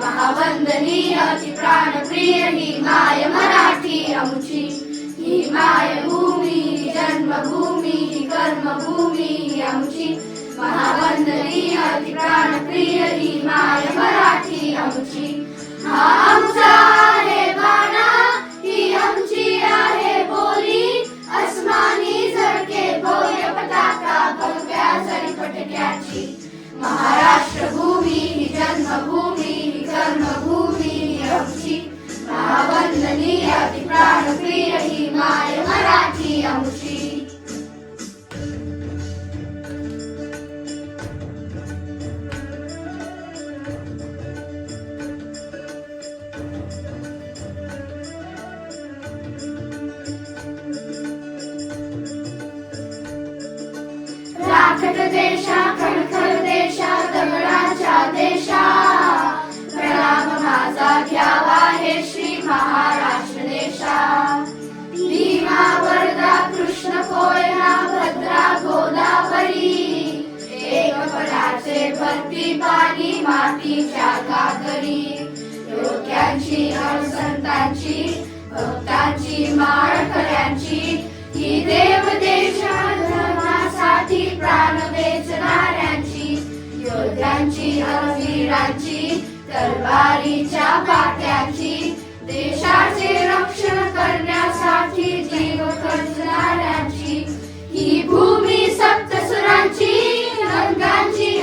महावंदनीय अति प्राणप्रिय ही माय मराठी आमची। ही मायभूमी जन्मभूमी कर्मभूमी आमची। महावंदनीय अति प्राणप्रिय ही माय मराठी आमची। हा आमचा आहे बाणा ही आमची आहे बोली। अस्मानी झळके भव्य पताका भगव्या जरीपटक्याची। महाराष्ट्र भूमी ही जन्मभूमी ही कर्मभूमी आमची। महावंदनीय अति प्राणप्रिय ही माय मराठी आमची। राखट देशा खणखर देशा दगडाच्या देशा। प्रणाम माझा घ्यावा हे श्री महाराष्ट्र देशा। भीमा वर्धा कृष्ण कोयना भद्रा गोदावरी। एकपणाचे भरती पाणी मातीच्या कातरी। योग्यांची संतांची भक्तांची माळकऱ्यांची। ही देव देशा धर्मासाठी प्राण वेचणाऱ्यांची। योद्ध्यांची वीरांची तलवारीच्या पाट्यांची। देशाचे रक्षण करण्यासाठी जीव खर्चणाऱ्यांची। ही भूमी सप्तसुरांची रंगांची